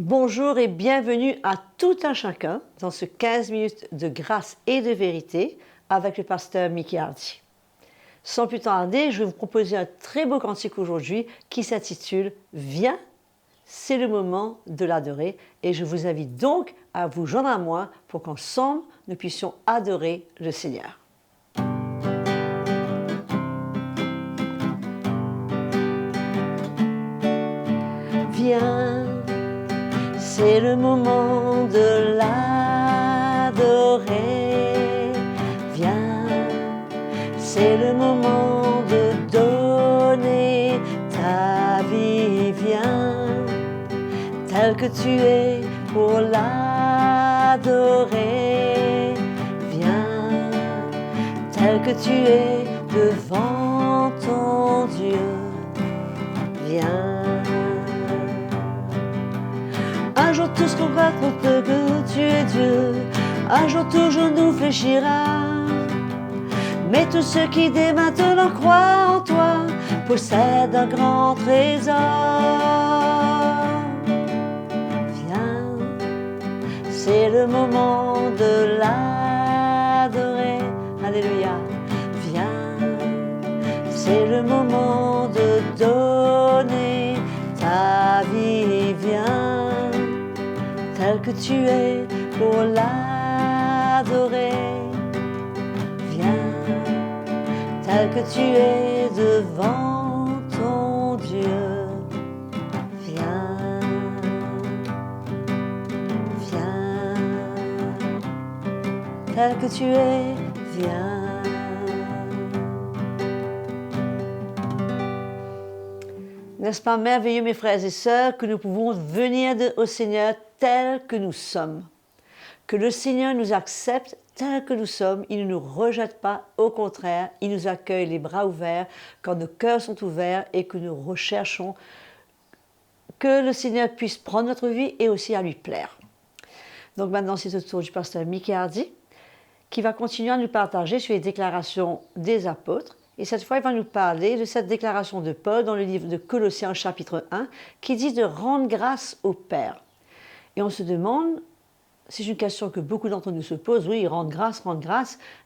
Bonjour et bienvenue à tout un chacun dans ce 15 minutes de grâce et de vérité avec le pasteur Mickey Hardy. Sans plus tarder, je vais vous proposer un très beau cantique aujourd'hui qui s'intitule « Viens ». C'est le moment de l'adorer et je vous invite donc à vous joindre à moi pour qu'ensemble nous puissions adorer le Seigneur. Viens, c'est le moment de l'adorer. Viens, c'est le moment de donner ta vie. Viens, tel que tu es pour l'adorer. Viens, tel que tu es devant ton Dieu. Viens. Un jour tous combattront que tu es Dieu. Un jour tout genou fléchira. Mais tous ceux qui dès maintenant croient en toi possèdent un grand trésor. Viens, c'est le moment de l'adorer. Alléluia. Viens, c'est le moment de donner ta vie. Viens, tel que tu es pour l'adorer. Viens, tel que tu es devant ton Dieu. Viens, viens, tel que tu es, viens. N'est-ce pas merveilleux, mes frères et sœurs, que nous pouvons venir au Seigneur tel que nous sommes. Que le Seigneur nous accepte tel que nous sommes. Il ne nous rejette pas, au contraire, il nous accueille les bras ouverts quand nos cœurs sont ouverts et que nous recherchons que le Seigneur puisse prendre notre vie et aussi à lui plaire. Donc maintenant, c'est au tour du pasteur Mickey Hardy qui va continuer à nous partager sur les déclarations des apôtres. Et cette fois, il va nous parler de cette déclaration de Paul dans le livre de Colossiens, chapitre 1, qui dit de rendre grâce au Père. Et on se demande, c'est une question que beaucoup d'entre nous se posent, oui, rendre grâce,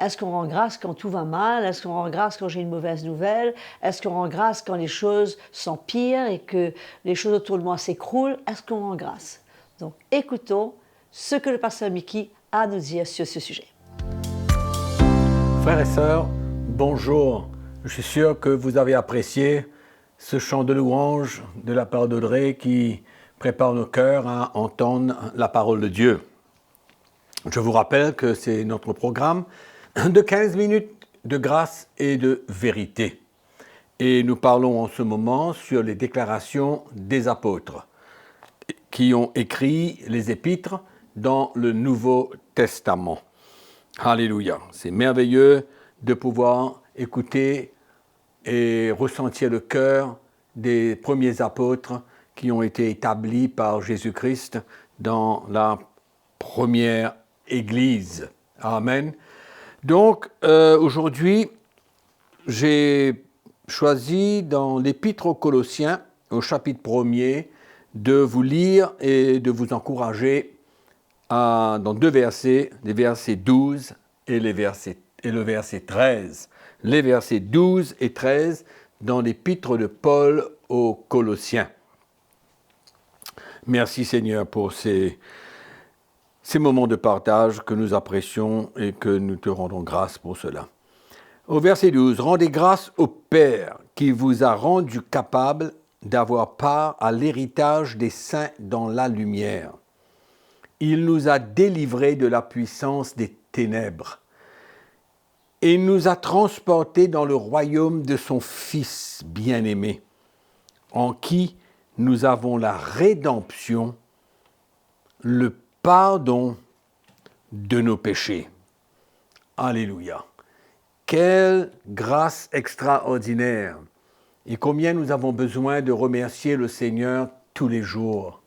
est-ce qu'on rend grâce quand tout va mal? Est-ce qu'on rend grâce quand j'ai une mauvaise nouvelle? Est-ce qu'on rend grâce quand les choses s'empirent et que les choses autour de moi s'écroulent? Est-ce qu'on rend grâce? Donc écoutons ce que le pasteur Mickey a à nous dire sur ce sujet. Frères et sœurs, bonjour. Je suis sûr que vous avez apprécié ce chant de louange de la part d'Audrey qui prépare nos cœurs à entendre la parole de Dieu. Je vous rappelle que c'est notre programme de 15 minutes de grâce et de vérité. Et nous parlons en ce moment sur les déclarations des apôtres qui ont écrit les épîtres dans le Nouveau Testament. Alléluia. C'est merveilleux de pouvoir écouter et ressentir le cœur des premiers apôtres qui ont été établis par Jésus-Christ dans la première Église. Amen. Donc, aujourd'hui, j'ai choisi dans l'Épître aux Colossiens, au chapitre 1er, de vous lire et de vous encourager dans deux versets, les versets 12 et le verset 13. Les versets 12 et 13 dans l'Épître de Paul aux Colossiens. Merci Seigneur pour ces moments de partage que nous apprécions et que nous te rendons grâce pour cela. Au verset 12, « Rendez grâce au Père qui vous a rendu capable d'avoir part à l'héritage des saints dans la lumière. Il nous a délivrés de la puissance des ténèbres et nous a transportés dans le royaume de son Fils bien-aimé, en qui nous avons la rédemption, le pardon de nos péchés. » Alléluia. Quelle grâce extraordinaire! Et combien nous avons besoin de remercier le Seigneur tous les jours,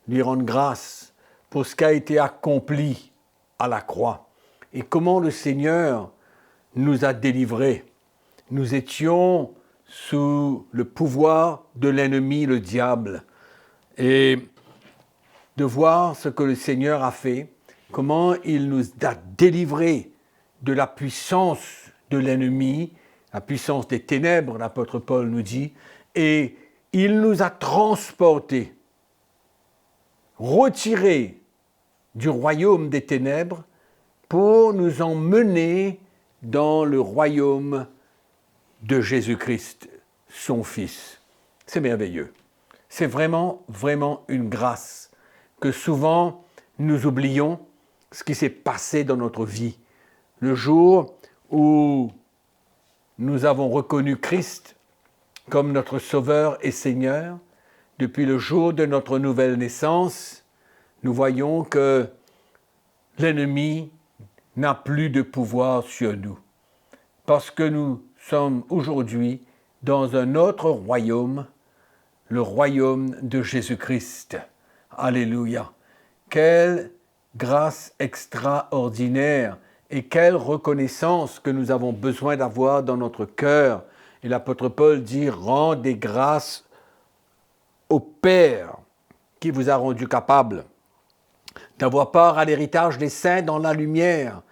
lui rendre grâce pour ce qui a été accompli à la croix. Et comment le Seigneur nous a délivrés. Nous étions sous le pouvoir de l'ennemi, le diable. et de voir ce que le Seigneur a fait, comment il nous a délivrés de la puissance de l'ennemi, la puissance des ténèbres, l'apôtre Paul nous dit, et il nous a transportés, retirés du royaume des ténèbres pour nous emmener dans le royaume de Jésus-Christ, son Fils. C'est merveilleux. C'est vraiment, vraiment une grâce que souvent nous oublions ce qui s'est passé dans notre vie. Le jour où nous avons reconnu Christ comme notre Sauveur et Seigneur, depuis le jour de notre nouvelle naissance, nous voyons que l'ennemi n'a plus de pouvoir sur nous. Parce que nous sommes aujourd'hui dans un autre royaume, le royaume de Jésus-Christ. Alléluia! Quelle grâce extraordinaire et quelle reconnaissance que nous avons besoin d'avoir dans notre cœur. Et l'apôtre Paul dit « Rendez grâce au Père qui vous a rendu capable d'avoir part à l'héritage des saints dans la lumière. »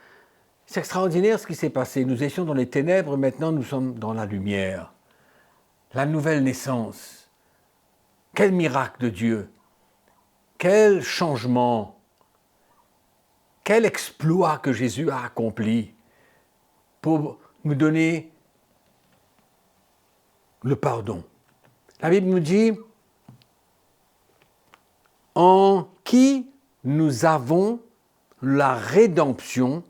C'est extraordinaire ce qui s'est passé. Nous étions dans les ténèbres, maintenant nous sommes dans la lumière. La nouvelle naissance. Quel miracle de Dieu! Quel changement! Quel exploit que Jésus a accompli pour nous donner le pardon. La Bible nous dit « En qui nous avons la rédemption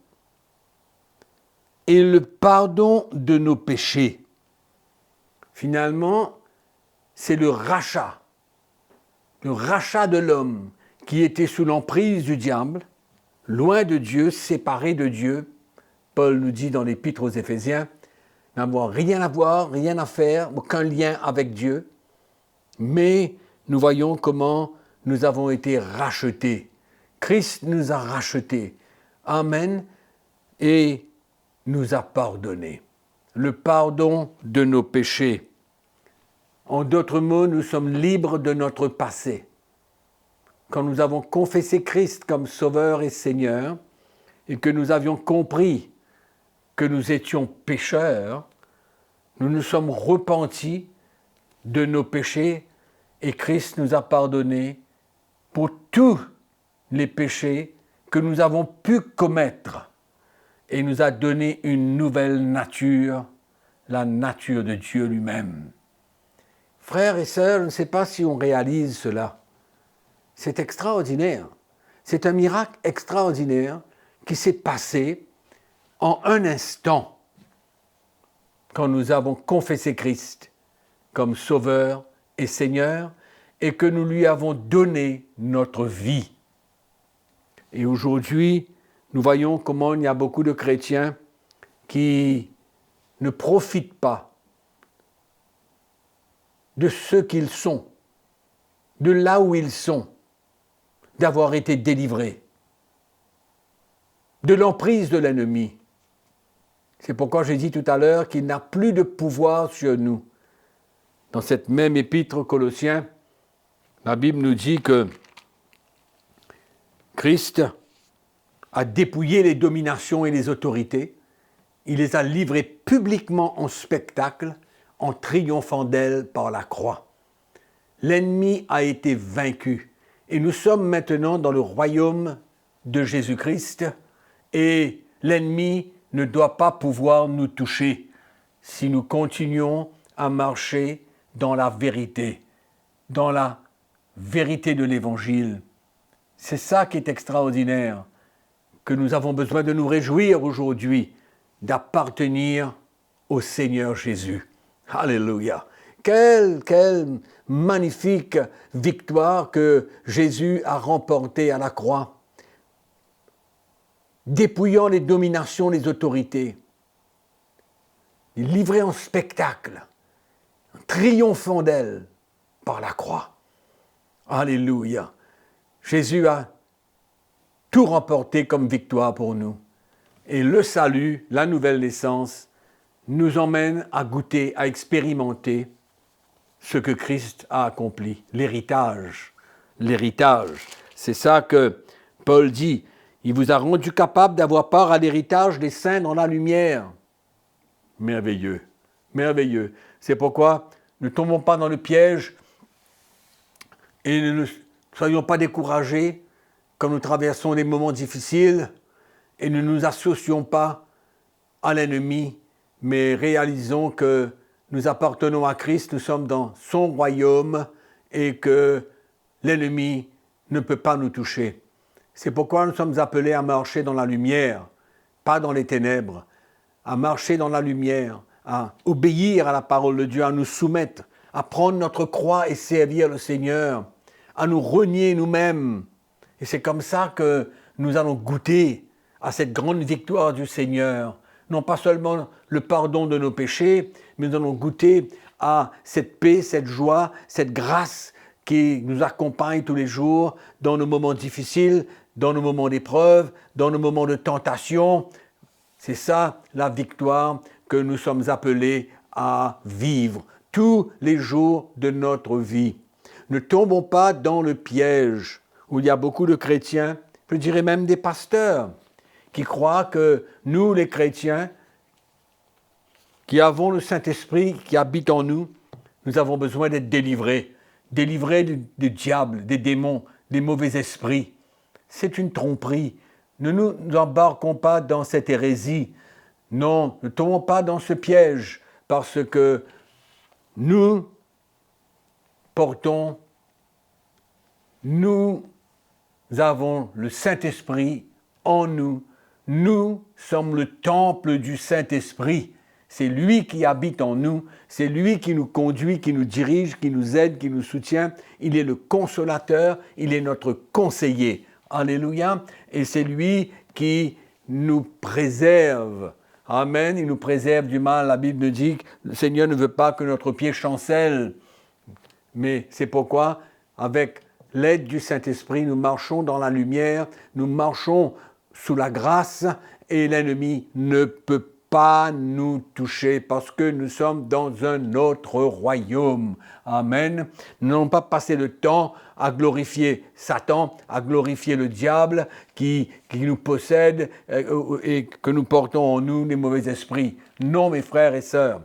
et le pardon de nos péchés. » Finalement, c'est le rachat de l'homme qui était sous l'emprise du diable, loin de Dieu, séparé de Dieu. Paul nous dit dans l'Épître aux Éphésiens, n'avoir rien à voir, rien à faire, aucun lien avec Dieu. Mais nous voyons comment nous avons été rachetés. Christ nous a rachetés. Amen. Et nous a pardonnés. Le pardon de nos péchés. En d'autres mots, nous sommes libres de notre passé. Quand nous avons confessé Christ comme Sauveur et Seigneur, et que nous avions compris que nous étions pécheurs, nous nous sommes repentis de nos péchés et Christ nous a pardonnés pour tous les péchés que nous avons pu commettre et nous a donné une nouvelle nature, la nature de Dieu lui-même. Frères et sœurs, je ne sais pas si on réalise cela. C'est extraordinaire. C'est un miracle extraordinaire qui s'est passé en un instant quand nous avons confessé Christ comme Sauveur et Seigneur et que nous lui avons donné notre vie. Et aujourd'hui, nous voyons comment il y a beaucoup de chrétiens qui ne profitent pas de ce qu'ils sont, de là où ils sont, d'avoir été délivrés, de l'emprise de l'ennemi. C'est pourquoi j'ai dit tout à l'heure qu'il n'a plus de pouvoir sur nous. Dans cette même épître aux Colossiens, la Bible nous dit que Christ a dépouillé les dominations et les autorités. Il les a livrées publiquement en spectacle, en triomphant d'elles par la croix. L'ennemi a été vaincu et nous sommes maintenant dans le royaume de Jésus-Christ et l'ennemi ne doit pas pouvoir nous toucher si nous continuons à marcher dans la vérité de l'Évangile. C'est ça qui est extraordinaire, que nous avons besoin de nous réjouir aujourd'hui, d'appartenir au Seigneur Jésus. Alléluia! Quelle magnifique victoire que Jésus a remportée à la croix, dépouillant les dominations, les autorités, livré en spectacle, triomphant d'elles par la croix. Alléluia! Jésus a tout remporté comme victoire pour nous. Et le salut, la nouvelle naissance, nous emmène à goûter, à expérimenter ce que Christ a accompli, l'héritage l'héritage. C'est ça que Paul dit. Il vous a rendu capable d'avoir part à l'héritage des saints dans la lumière. Merveilleux, merveilleux. C'est pourquoi ne tombons pas dans le piège et ne soyons pas découragés quand nous traversons des moments difficiles et ne nous associons pas à l'ennemi, mais réalisons que nous appartenons à Christ, nous sommes dans son royaume et que l'ennemi ne peut pas nous toucher. C'est pourquoi nous sommes appelés à marcher dans la lumière, pas dans les ténèbres, à marcher dans la lumière, à obéir à la parole de Dieu, à nous soumettre, à prendre notre croix et servir le Seigneur, à nous renier nous-mêmes. Et c'est comme ça que nous allons goûter à cette grande victoire du Seigneur. Non pas seulement le pardon de nos péchés, mais nous allons goûter à cette paix, cette joie, cette grâce qui nous accompagne tous les jours dans nos moments difficiles, dans nos moments d'épreuve, dans nos moments de tentation. C'est ça la victoire que nous sommes appelés à vivre tous les jours de notre vie. Ne tombons pas dans le piège où il y a beaucoup de chrétiens, je dirais même des pasteurs, qui croient que nous, les chrétiens, qui avons le Saint-Esprit qui habite en nous, nous avons besoin d'être délivrés du diable, des démons, des mauvais esprits. C'est une tromperie. Ne nous embarquons pas dans cette hérésie. Non, ne tombons pas dans ce piège, parce que nous avons le Saint-Esprit en nous. Nous sommes le temple du Saint-Esprit. C'est lui qui habite en nous, c'est lui qui nous conduit, qui nous dirige, qui nous aide, qui nous soutient. Il est le consolateur, il est notre conseiller. Alléluia. Et c'est lui qui nous préserve. Amen. Il nous préserve du mal. La Bible nous dit que le Seigneur ne veut pas que notre pied chancelle. Mais c'est pourquoi, avec l'aide du Saint-Esprit, nous marchons dans la lumière, nous marchons sous la grâce et l'ennemi ne peut pas nous toucher parce que nous sommes dans un autre royaume. Amen. Nous n'allons pas passer le temps à glorifier Satan, à glorifier le diable qui nous possède et que nous portons en nous les mauvais esprits. Non, mes frères et sœurs,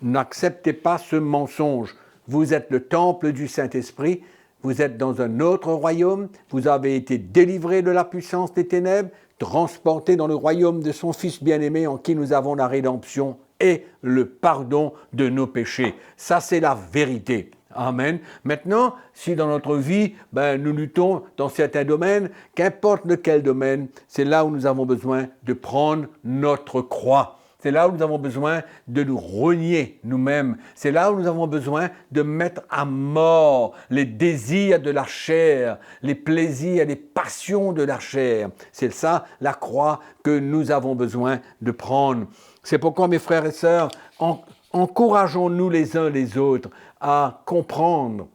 n'acceptez pas ce mensonge. Vous êtes le temple du Saint-Esprit, vous êtes dans un autre royaume, vous avez été délivrés de la puissance des ténèbres, transportés dans le royaume de son Fils bien-aimé en qui nous avons la rédemption et le pardon de nos péchés. Ça, c'est la vérité. Amen. Maintenant, si dans notre vie, nous luttons dans certains domaines, qu'importe lequel domaine, c'est là où nous avons besoin de prendre notre croix. C'est là où nous avons besoin de nous renier nous-mêmes. C'est là où nous avons besoin de mettre à mort les désirs de la chair, les plaisirs, les passions de la chair. C'est ça la croix que nous avons besoin de prendre. C'est pourquoi, mes frères et sœurs, encourageons-nous les uns les autres à comprendre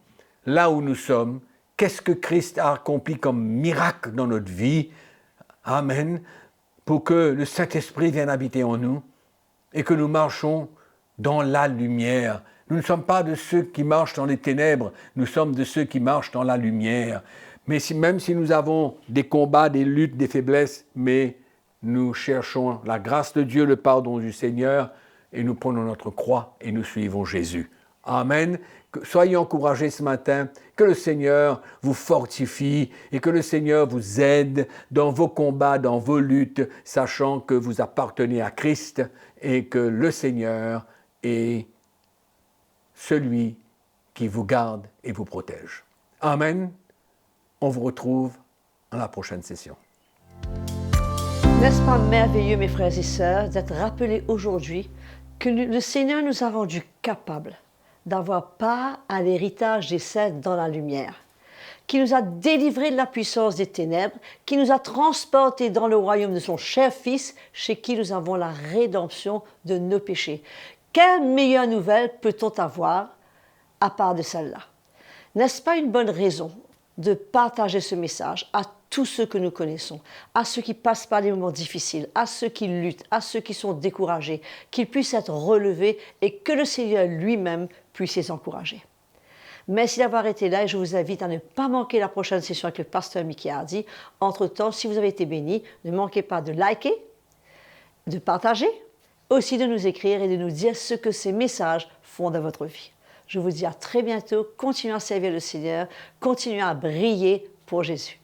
là où nous sommes, qu'est-ce que Christ a accompli comme miracle dans notre vie. Amen. Pour que le Saint-Esprit vienne habiter en nous et que nous marchons dans la lumière. Nous ne sommes pas de ceux qui marchent dans les ténèbres, nous sommes de ceux qui marchent dans la lumière. Mais même si nous avons des combats, des luttes, des faiblesses, mais nous cherchons la grâce de Dieu, le pardon du Seigneur, et nous prenons notre croix et nous suivons Jésus. Amen. Soyez encouragés ce matin, que le Seigneur vous fortifie et que le Seigneur vous aide dans vos combats, dans vos luttes, sachant que vous appartenez à Christ et que le Seigneur est celui qui vous garde et vous protège. Amen. On vous retrouve à la prochaine session. N'est-ce pas merveilleux, mes frères et sœurs, d'être rappelés aujourd'hui que le Seigneur nous a rendus capables d'avoir part à l'héritage des saints dans la lumière, qui nous a délivrés de la puissance des ténèbres, qui nous a transportés dans le royaume de son cher Fils, chez qui nous avons la rédemption de nos péchés. Quelle meilleure nouvelle peut-on avoir à part de celle-là? N'est-ce pas une bonne raison de partager ce message à tous ceux que nous connaissons, à ceux qui passent par des moments difficiles, à ceux qui luttent, à ceux qui sont découragés, qu'ils puissent être relevés et que le Seigneur lui-même puisse les encourager. Merci d'avoir été là et je vous invite à ne pas manquer la prochaine session avec le pasteur Mickey Hardy. Entre-temps, si vous avez été béni, ne manquez pas de liker, de partager, aussi de nous écrire et de nous dire ce que ces messages font dans votre vie. Je vous dis à très bientôt. Continuez à servir le Seigneur, continuez à briller pour Jésus.